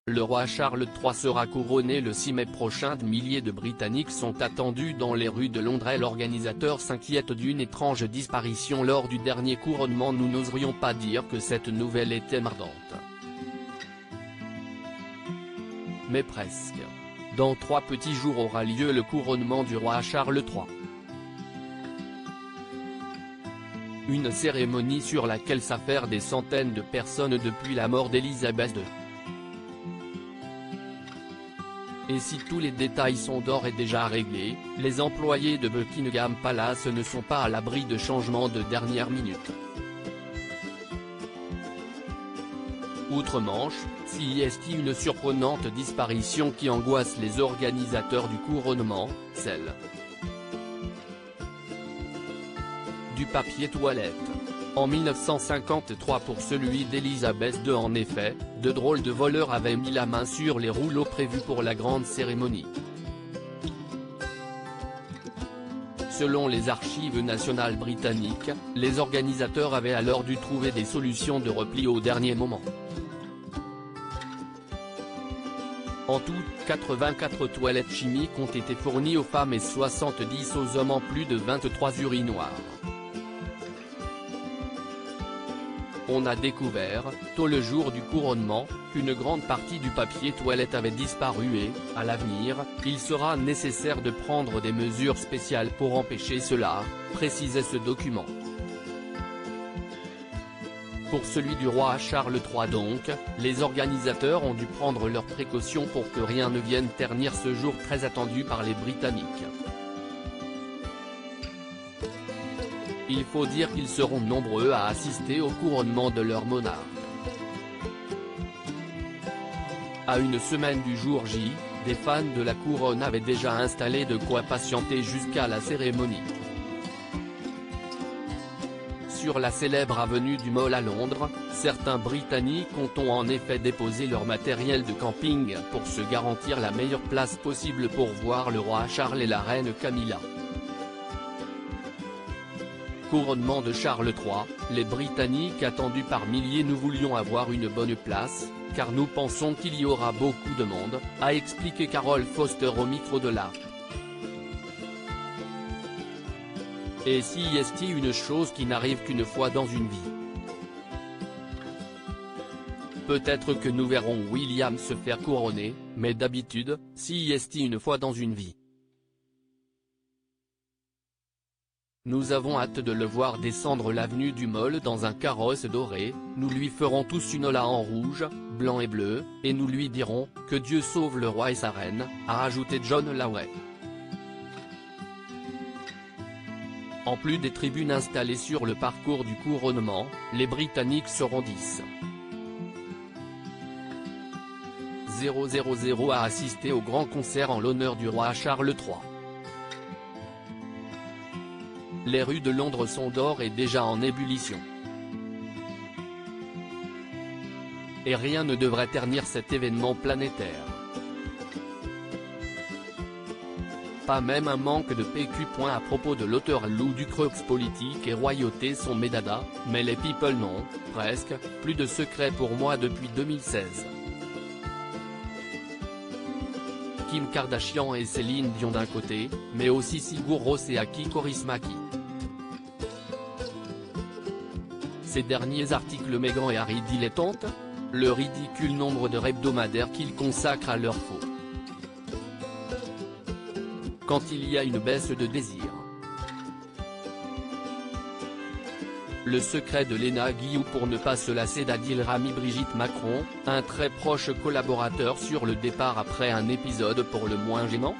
Le roi Charles III sera couronné le 6 mai prochain. De milliers de Britanniques sont attendus dans les rues de Londres. L'organisateur s'inquiète d'une étrange disparition lors du dernier couronnement. Nous n'oserions pas dire que cette nouvelle était mordante. Mais presque. Dans 3 petits jours aura lieu le couronnement du roi Charles III. Une cérémonie sur laquelle s'affairent des centaines de personnes depuis la mort d'Élisabeth II. Et si tous les détails sont d'ores et déjà réglés, les employés de Buckingham Palace ne sont pas à l'abri de changements de dernière minute. Outre-Manche, CIST une surprenante disparition qui angoisse les organisateurs du couronnement, celle du papier toilette. En 1953 pour celui d'Élisabeth II en effet, de drôles de voleurs avaient mis la main sur les rouleaux prévus pour la grande cérémonie. Selon les archives nationales britanniques, les organisateurs avaient alors dû trouver des solutions de repli au dernier moment. En tout, 84 toilettes chimiques ont été fournies aux femmes et 70 aux hommes en plus de 23 urinoirs. On a découvert, tôt le jour du couronnement, qu'une grande partie du papier toilette avait disparu et, à l'avenir, il sera nécessaire de prendre des mesures spéciales pour empêcher cela, précisait ce document. Pour celui du roi Charles III donc, les organisateurs ont dû prendre leurs précautions pour que rien ne vienne ternir ce jour très attendu par les Britanniques. Il faut dire qu'ils seront nombreux à assister au couronnement de leur monarque. À une semaine du jour J, des fans de la couronne avaient déjà installé de quoi patienter jusqu'à la cérémonie. Sur la célèbre avenue du Mall à Londres, certains Britanniques ont en effet déposé leur matériel de camping pour se garantir la meilleure place possible pour voir le roi Charles et la reine Camilla. Couronnement de Charles III, les Britanniques attendus par milliers. Nous voulions avoir une bonne place, car nous pensons qu'il y aura beaucoup de monde, a expliqué Carol Foster au micro de la. Et CIST une chose qui n'arrive qu'une fois dans une vie. Peut-être que nous verrons William se faire couronner, mais d'habitude, CIST une fois dans une vie. Nous avons hâte de le voir descendre l'avenue du Mall dans un carrosse doré, nous lui ferons tous une ola en rouge, blanc et bleu, et nous lui dirons « Que Dieu sauve le roi et sa reine », a ajouté John Laway. En plus des tribunes installées sur le parcours du couronnement, les Britanniques seront 10. 000 à assister au grand concert en l'honneur du roi Charles III. Les rues de Londres sont d'ores et déjà en ébullition. Et rien ne devrait ternir cet événement planétaire. Pas même un manque de PQ. À propos de l'auteur Lou Ducreux, politique et royauté sont mes dadas, mais les people non, presque, plus de secret pour moi depuis 2016. Kim Kardashian et Céline Dion d'un côté, mais aussi Sigur Rós et Aki Kaurismäki. Ces derniers articles Meghan et Harry dilettantes, le ridicule nombre d'heures hebdomadaires qu'ils consacrent à leur faux. Quand il y a une baisse de désir. Le secret de Léna Guillou pour ne pas se lasser d'Adil Rami. Brigitte Macron, un très proche collaborateur sur le départ après un épisode pour le moins gênant.